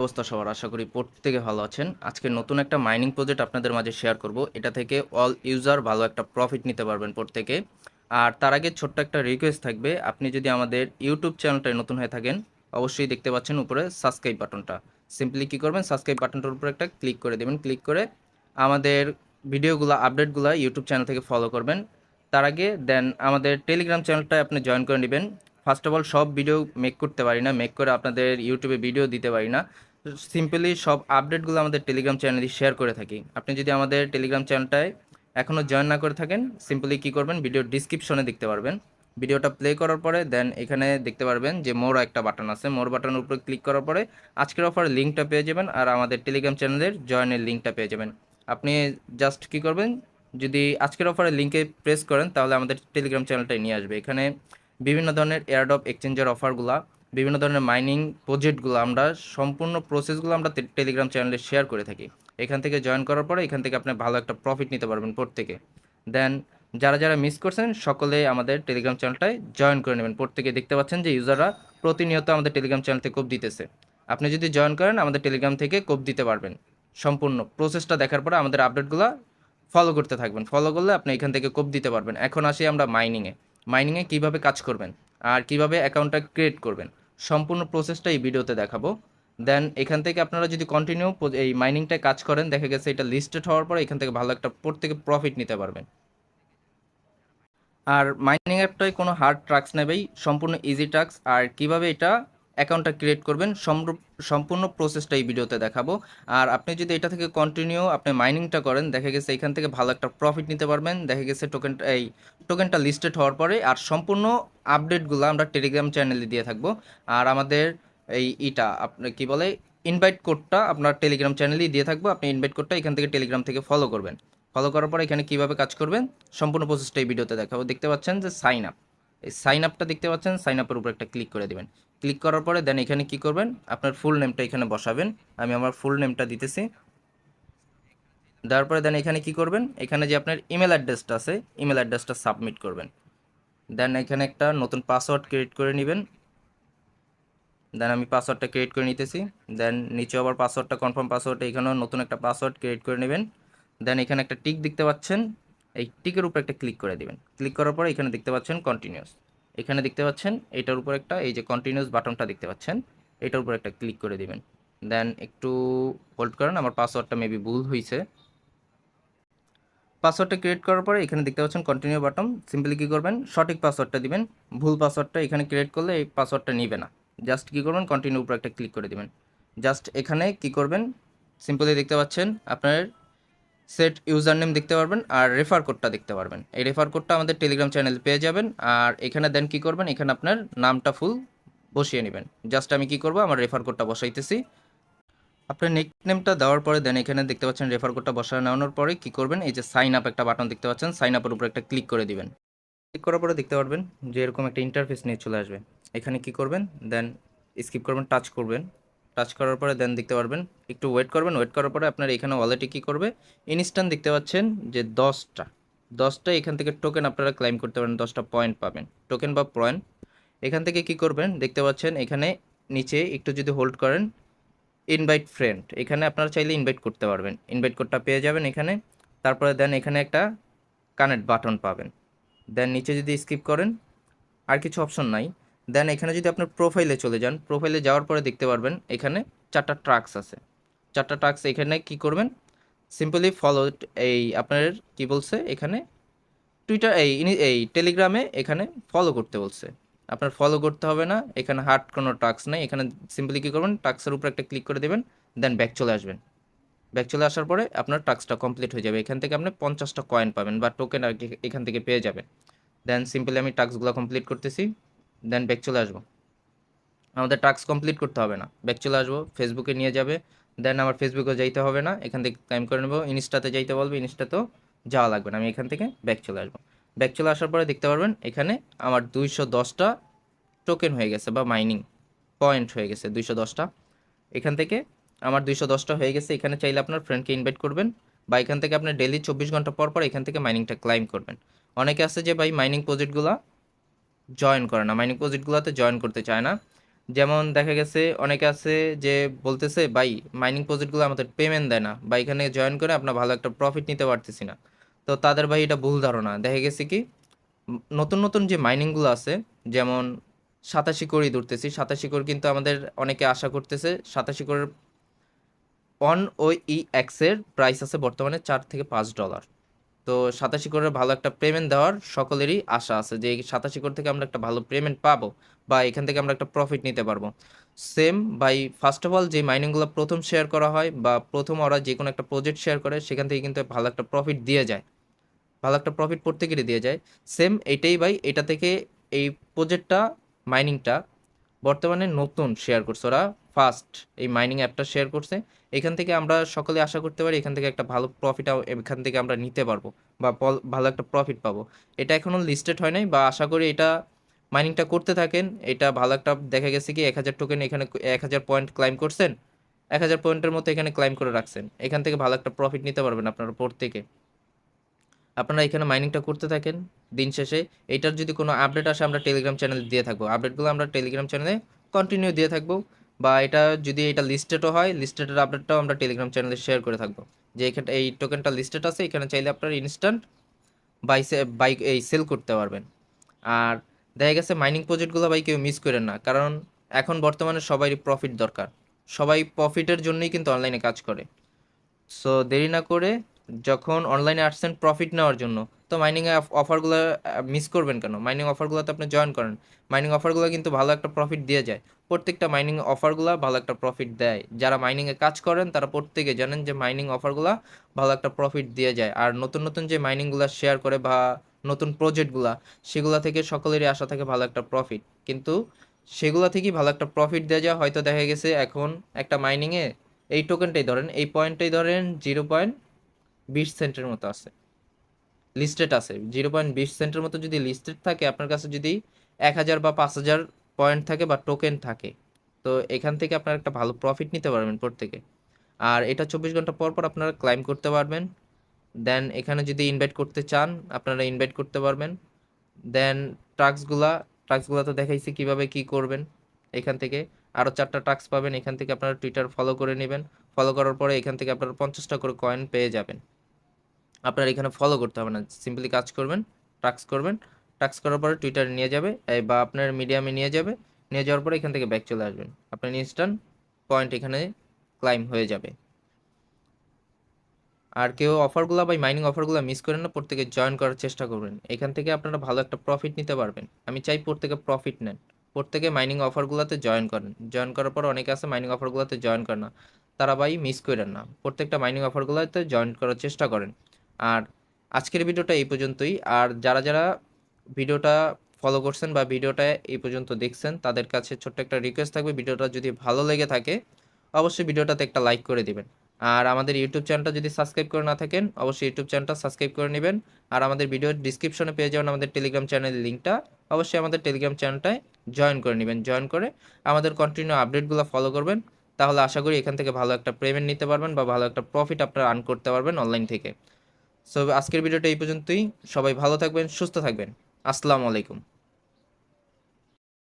অবস্থা সবার আশা করি প্রত্যেকে ভালো আছেন। আজকে নতুন একটা মাইনিং প্রজেক্ট আপনাদের মাঝে শেয়ার করব। এটা থেকে অল ইউজার ভালো একটা প্রফিট নিতে পারবেন প্রত্যেকে। আর তার আগে ছোট্ট একটা রিকোয়েস্ট থাকবে, আপনি যদি আমাদের ইউটিউব চ্যানেলটায় নতুন হয়ে থাকেন অবশ্যই দেখতে পাচ্ছেন উপরে সাবস্ক্রাইব বাটনটা। সিম্পলি কী করবেন, সাবস্ক্রাইব বাটনটার উপরে একটা ক্লিক করে দেবেন। ক্লিক করে আমাদের ভিডিওগুলো আপডেটগুলো ইউটিউব চ্যানেল থেকে ফলো করবেন। তার আগে দেন আমাদের টেলিগ্রাম চ্যানেলটায় আপনি জয়েন করে নেবেন। ফার্স্ট অফ অল সব ভিডিও মেক করতে পারি না, মেক করে আপনাদের ইউটিউবে ভিডিও দিতে পারি না। সিম্পলি সব আপডেটগুলো আমাদের টেলিগ্রাম চ্যানেলে শেয়ার করে থাকি। আপনি যদি আমাদের টেলিগ্রাম চ্যানেলটায় এখনও জয়েন না করে থাকেন, সিম্পলি কী করবেন, ভিডিও ডিসক্রিপশনে দেখতে পারবেন। ভিডিওটা প্লে করার পরে দেন এখানে দেখতে পারবেন যে মোর একটা বাটন আছে, মোর বাটনের উপরে ক্লিক করার পরে আজকের অফারের লিঙ্কটা পেয়ে যাবেন আর আমাদের টেলিগ্রাম চ্যানেলের জয়েনের লিঙ্কটা পেয়ে যাবেন। আপনি জাস্ট কী করবেন, যদি আজকের অফারের লিঙ্কে প্রেস করেন তাহলে আমাদের টেলিগ্রাম চ্যানেলটাই নিয়ে আসবে। এখানে বিভিন্ন ধরনের এয়ারড্রপ এক্সচেঞ্জের অফারগুলা, বিভিন্ন ধরনের মাইনিং প্রজেক্টগুলো, আমরা সম্পূর্ণ প্রসেসগুলো আমরা টেলিগ্রাম চ্যানেলে শেয়ার করে থাকি। এখান থেকে জয়েন করার পরে এখান থেকে আপনি ভালো একটা প্রফিট নিতে পারবেন প্রত্যেকে। দেন যারা যারা মিস করছেন সকলে আমাদের টেলিগ্রাম চ্যানেলটায় জয়েন করে নেবেন। প্রত্যেকে দেখতে পাচ্ছেন যে ইউজাররা প্রতিনিয়ত আমাদের টেলিগ্রাম চ্যানেল থেকে কোপ দিতেছে। আপনি যদি জয়েন করেন আমাদের টেলিগ্রাম থেকে কোপ দিতে পারবেন। সম্পূর্ণ প্রসেসটা দেখার পরে আমাদের আপডেটগুলো ফলো করতে থাকবেন। ফলো করলে আপনি এখান থেকে কোপ দিতে পারবেন। এখন আসি আমরা মাইনিংয়ে কীভাবে কাজ করবেন আর কিভাবে অ্যাকাউন্টটা ক্রিয়েট করবেন, সম্পূর্ণ প্রসেসটা এই ভিডিওতে দেখাবো। দেন এখান থেকে আপনারা যদি কন্টিনিউ এই মাইনিংটায় কাজ করেন, দেখা গেছে এটা লিস্টেড হওয়ার পরে এখান থেকে ভালো একটা প্রত্যেকে প্রফিট নিতে পারবেন। আর মাইনিং অ্যাপটায় কোনো হার্ড টাস্ক নেই ভাই, সম্পূর্ণ ইজি টাস্ক। আর কিভাবে এটা অ্যাকাউন্টটা ক্রিয়েট করবেন সম্পূর্ণ প্রসেসটা এই ভিডিওতে দেখাবো। আর আপনি যদি এটা থেকে কন্টিনিউ আপনি মাইনিংটা করেন, দেখা গেছে এখান থেকে ভালো একটা প্রফিট নিতে পারবেন। দেখা গেছে টোকেনটা লিস্টেড হওয়ার পরে আর সম্পূর্ণ আপডেটগুলো আমরা টেলিগ্রাম চ্যানেলে দিয়ে থাকবো। আর আমাদের আপনি কি বলে ইনভাইট কোডটা আপনার টেলিগ্রাম চ্যানেলেই দিয়ে থাকবো। আপনি ইনভাইট কোডটা এখান থেকে টেলিগ্রাম থেকে ফলো করবেন। ফলো করার পর এখানে কিভাবে কাজ করবেন সম্পূর্ণ প্রসেসটা এই ভিডিওতে দেখাবো। দেখতে পাচ্ছেন যে সাইন আপ, এই সাইন আপটা দেখতে পাচ্ছেন, সাইন আপের উপর একটা ক্লিক করে দেবেন। ক্লিক করার পরে দেন এখানে কি করবেন, আপনার ফুল নেমটা এখানে বসাবেন। আমি আমার ফুল নেমটা দিতেছি। দেওয়ার পরে দেন এখানে কি করবেন, এখানে যে আপনার ইমেল অ্যাড্রেসটা আছে ইমেল অ্যাড্রেসটা সাবমিট করবেন। দেন এখানে একটা নতুন পাসওয়ার্ড ক্রিয়েট করে নেবেন। দেন আমি পাসওয়ার্ডটা ক্রিয়েট করে নিতেছি। দেন নিচে আবার পাসওয়ার্ডটা কনফার্ম পাসওয়ার্ড, এখানেও নতুন একটা পাসওয়ার্ড ক্রিয়েট করে নেবেন। দেন এখানে একটা টিক দেখতে পাচ্ছেন, এই টিকের উপর একটা ক্লিক করে দিবেন। ক্লিক করার পরে এখানে দেখতে পাচ্ছেন কন্টিনিউস, এখানে দেখতে পাচ্ছেন এটার উপর একটা এই যে কন্টিনিউস বাটনটা দেখতে পাচ্ছেন, এটার উপর একটা ক্লিক করে দিবেন। দেন একটু হোল্ড করেন, আমার পাসওয়ার্ডটা মেবি ভুল হয়েছে। পাসওয়ার্ডটা ক্রিয়েট করার পরে এখানে দেখতে পাচ্ছেন কন্টিনিউ বাটন, সিম্পলি কী করবেন সঠিক পাসওয়ার্ডটা দিবেন। ভুল পাসওয়ার্ডটা এখানে ক্রিয়েট করলে এই পাসওয়ার্ডটা নিবে না। জাস্ট কী করবেন, কন্টিনিউ উপর একটা ক্লিক করে দিবেন। জাস্ট এখানে কি করবেন, সিম্পলি দেখতে পাচ্ছেন আপনার সেট ইউজার নেম দেখতে পারবেন আর রেফার কোডটা দেখতে পারবেন। এই রেফার কোডটা আমাদের টেলিগ্রাম চ্যানেলে পেয়ে যাবেন। আর এখানে দেন কি করবেন, এখানে আপনার নামটা ফুল বসিয়ে নেবেন। জাস্ট আমি কি করব, আমার রেফার কোডটা বসাইতেছি। আপনার নিকনেমটা দেওয়ার পরে দেন এখানে দেখতে পাচ্ছেন রেফার কোডটা বসানো নেওয়ার পরে কি করবেন, এই যে সাইন আপ একটা বাটন দেখতে পাচ্ছেন, সাইন আপের উপর একটা ক্লিক করে দিবেন। ক্লিক করার পরে দেখতে পারবেন যে এরকম একটা ইন্টারফেস নিয়ে চলে আসবে। এখানে কি করবেন, দেন স্কিপ করবেন, টাচ করবেন। টাচ করার পরে দেন দেখতে পারবেন, একটু ওয়েট করবেন। ওয়েট করার পরে আপনার এখানে ওয়ালেটে কী করবে, ইনস্ট্যান্ট দেখতে পাচ্ছেন যে 10টা এখান থেকে টোকেন আপনারা ক্লাইম করতে পারেন, 10টা পয়েন্ট পাবেন, টোকেন বা পয়েন্ট। এখান থেকে কি করবেন দেখতে পাচ্ছেন এখানে নিচে একটু যদি হোল্ড করেন, ইনভাইট ফ্রেন্ড, এখানে আপনারা চাইলে ইনভাইট করতে পারবেন। ইনভাইট কোডটা পেয়ে যাবেন এখানে। তারপরে দেন এখানে একটা কানেক্ট বাটন পাবেন। দেন নিচে যদি স্কিপ করেন আর কিছু অপশন নাই। দেন এখানে যদি আপনার প্রোফাইলে চলে যান, প্রোফাইলে যাওয়ার পরে দেখতে পারবেন এখানে 4টা টাস্ক আছে। 4টা টাস্ক এখানে কি করবেন, সিম্পলি ফলো। এই আপনার কি বলছে এখানে টুইটার এই টেলিগ্রামে এখানে ফলো করতে বলছে, আপনার ফলো করতে হবে না। এখানে হার্ড কোনো টাস্ক নেই। এখানে সিম্পলি কী করবেন, টাস্কের উপর একটা ক্লিক করে দেবেন। দেন ব্যাক চলে আসবেন। ব্যাক চলে আসার পরে আপনার টাস্কটা কমপ্লিট হয়ে যাবে। এখান থেকে আপনি 50টা কয়েন পাবেন বা টোকেন আর কি এখান থেকে পেয়ে যাবেন। দেন সিম্পলি আমি টাস্কগুলো কমপ্লিট করতেছি। দেন ব্যাক চলে আসবো। আমাদের টাস্ক কমপ্লিট করতে হবে না, ব্যাক চলে আসবো, ফেসবুকে নিয়ে যাবে। দেন আমার ফেসবুকে যাইতে হবে না, এখান থেকে ক্লাইম করে নেবো। ইনস্টাতে যাইতে বলবে, ইনস্টাতেও যাওয়া লাগবে না, আমি এখান থেকে ব্যাক চলে আসবো। ব্যাক চলে আসার পরে দেখতে পারবেন এখানে আমার 210টা টোকেন হয়ে গেছে বা মাইনিং পয়েন্ট হয়ে গেছে 210টা। এখান থেকে আমার 210টা হয়ে গেছে। এখানে চাইলে আপনার ফ্রেন্ডকে ইনভাইট করবেন বা এখান থেকে আপনি ডেলি 24 ঘন্টা পর পর এখান থেকে মাইনিংটা ক্লাইম করবেন। অনেকে আছে যে ভাই মাইনিং প্রজেক্টগুলো জয়েন করে না, মাইনিং প্রজেক্টগুলোতে জয়েন করতে চায় না। যেমন দেখা গেছে অনেকে আছে যে বলতেছে ভাই মাইনিং প্রজেক্টগুলো আমাদের পেমেন্ট দেয় না, বা এখানে জয়েন করে আপনার ভালো একটা প্রফিট নিতে পারতেছি না। তো তাদের ভাই এটা ভুল ধারণা। দেখা গেছে কি নতুন নতুন যে মাইনিংগুলো আছে, যেমন 87 কোরই ধরতেছি, 87 কোর কিন্তু আমাদের অনেকে আশা করতেছে 87 কোরের অন ওই ই এক্সের প্রাইস আছে বর্তমানে $4 থেকে $5। তো 87 কোরের ভালো একটা পেমেন্ট দেওয়ার সকলেরই আশা আছে যে এই 87 কোর থেকে আমরা একটা ভালো পেমেন্ট পাবো, বা এখান থেকে আমরা একটা প্রফিট নিতে পারবো। Same by first of all যে মাইনিংগুলো প্রথম শেয়ার করা হয় বা প্রথম ওরা যে কোনো একটা প্রজেক্ট শেয়ার করে সেখান থেকে কিন্তু ভালো একটা প্রফিট দিয়ে যায়, ভালো একটা প্রফিট প্রত্যেকেরই দিয়ে যায়। সেম এটাই ভাই, এটা থেকে এই প্রজেক্টটা মাইনিংটা বর্তমানে নতুন শেয়ার করছে ওরা, ফার্স্ট এই মাইনিং অ্যাপটা শেয়ার করছে। এখান থেকে আমরা সকলে আশা করতে পারি এখান থেকে একটা ভালো প্রফিট এখান থেকে আমরা নিতে পারবো, বা ভালো একটা প্রফিট পাবো। এটা এখনো লিস্টেড হয় নাই, বা আশা করি এটা মাইনিংটা করতে থাকেন, এটা ভালো একটা দেখা গেছে কি 1000 টোকেন এখানে 1000 পয়েন্ট ক্লাইম করছেন, 1000 পয়েন্টের মতো এখানে ক্লাইম করে রাখছেন, এখান থেকে ভালো একটা প্রফিট নিতে পারবেন আপনারা প্রত্যেকে। আপনারা এখানে মাইনিংটা করতে থাকেন। দিন শেষে এইটার যদি কোনো আপডেট আসে আমরা টেলিগ্রাম চ্যানেল দিয়ে থাকবো, আপডেটগুলো আমরা টেলিগ্রাম চ্যানেলে কন্টিনিউ দিয়ে থাকবো। বা এটা যদি এটা লিস্টেডও হয়, লিস্টেডের আপডেটটাও আমরা টেলিগ্রাম চ্যানেলে শেয়ার করে থাকবো, যে এখানে এই টোকেনটা লিস্টেড আছে, এখানে চাইলে আপনারা ইনস্ট্যান্ট বাই এই সেল করতে পারবেন। আর দেখা গেছে মাইনিং প্রজেক্টগুলো ভাই কেউ মিস করেন না, কারণ এখন বর্তমানে সবারই প্রফিট দরকার, সবাই প্রফিটের জন্যই কিন্তু অনলাইনে কাজ করে। সো দেরি না করে যখন অনলাইনে আসছেন প্রফিট নেওয়ার জন্য, তো মাইনিং অফারগুলো মিস করবেন কেন? মাইনিং অফারগুলোতে আপনি জয়েন করেন, মাইনিং অফারগুলো কিন্তু ভালো একটা প্রফিট দিয়ে যায়। প্রত্যেকটা মাইনিং অফারগুলো ভালো একটা প্রফিট দেয়, যারা মাইনিংয়ে কাজ করেন তারা প্রত্যেকে জানেন যে মাইনিং অফারগুলো ভালো একটা প্রফিট দিয়ে যায়। আর নতুন নতুন যে মাইনিংগুলো শেয়ার করে বা নতুন প্রজেক্টগুলা, সেগুলা থেকে সকলেরই আশা থাকে ভালো একটা প্রফিট, কিন্তু সেগুলা থেকেই ভালো একটা প্রফিট দেওয়া যায়। হয়তো দেখা গেছে এখন একটা মাইনিংয়ে এই টোকেনটাই ধরেন, এই পয়েন্টটাই ধরেন 0.20 সেন্টের মতো আছে, লিস্টেড আছে 0.20 সেন্টের মতো। যদি লিস্টেড থাকে আপনার কাছে, যদি 1000 বা 5000 পয়েন্ট থাকে বা টোকেন থাকে, তো এখান থেকে আপনারা একটা ভালো প্রফিট নিতে পারবেন প্রত্যেকে। আর এটা 24 ঘন্টা পর পর আপনারা ক্লাইম করতে পারবেন। দেন এখানে যদি ইনভাইট করতে চান আপনারা ইনভাইট করতে পারবেন। দেন টাস্কগুলা টাস্কগুলা তো দেখাইছি কিভাবে কি করবেন। এখান থেকে আরও 4টা টাস্ক পাবেন, এখান থেকে আপনারা টুইটার ফলো করে নেবেন। ফলো করার পরে এখান থেকে আপনারা 50টা করে কয়েন পেয়ে যাবেন। আপনার এখানে ফলো করতে হবে না, সিম্পলি কাজ করবেন, টাস্ক করবেন, টাস্ক করার পরে টুইটারে নিয়ে যাবে বা আপনার মিডিয়ামে নিয়ে যাবে। নিয়ে যাওয়ার পরে এখান থেকে ব্যাক চলে আসবেন, আপনার ইনস্ট্যান্ট পয়েন্ট এখানে ক্লাইম হয়ে যাবে। আর কেউ অফারগুলো বা মাইনিং অফারগুলো মিস করেন না, প্রত্যেকে জয়েন করার চেষ্টা করবেন, এখান থেকে আপনারা ভালো একটা প্রফিট নিতে পারবেন। আমি চাই প্রত্যেকে প্রফিট নেন, প্রত্যেকে মাইনিং অফারগুলোতে জয়েন করেন। জয়েন করার পর অনেকে আছে মাইনিং অফারগুলোতে জয়েন করে না, তারা ভাই মিস করেন না, প্রত্যেকটা মাইনিং অফারগুলোতে জয়েন করার চেষ্টা করেন। আর আজকের ভিডিওটা এই পর্যন্তই। আর যারা যারা ভিডিওটা ফলো করছেন বা ভিডিওটা এই পর্যন্ত দেখছেন, তাদের কাছে ছোট্ট একটা রিকোয়েস্ট থাকবে, ভিডিওটা যদি ভালো লেগে থাকে অবশ্যই ভিডিওটাতে একটা লাইক করে দিবেন। আর আমাদের ইউটিউব চ্যানেলটা যদি সাবস্ক্রাইব করে না থাকেন অবশ্যই ইউটিউব চ্যানেলটা সাবস্ক্রাইব করে নেবেন। আর আমাদের ভিডিওর ডিসক্রিপশনে পেয়ে যাবেন আমাদের টেলিগ্রাম চ্যানেলের লিঙ্কটা, অবশ্যই আমাদের টেলিগ্রাম চ্যানেলটায় জয়েন করে নেবেন। জয়েন করে আমাদের কন্টিনিউ আপডেটগুলো ফলো করবেন, তাহলে আশা করি এখান থেকে ভালো একটা পেমেন্ট নিতে পারবেন বা ভালো একটা প্রফিট আপনারা আর্ন করতে পারবেন অনলাইন থেকে। সো আজকের ভিডিওটা এই পর্যন্তই, সবাই ভালো থাকবেন, সুস্থ থাকবেন। আসসালামু আলাইকুম।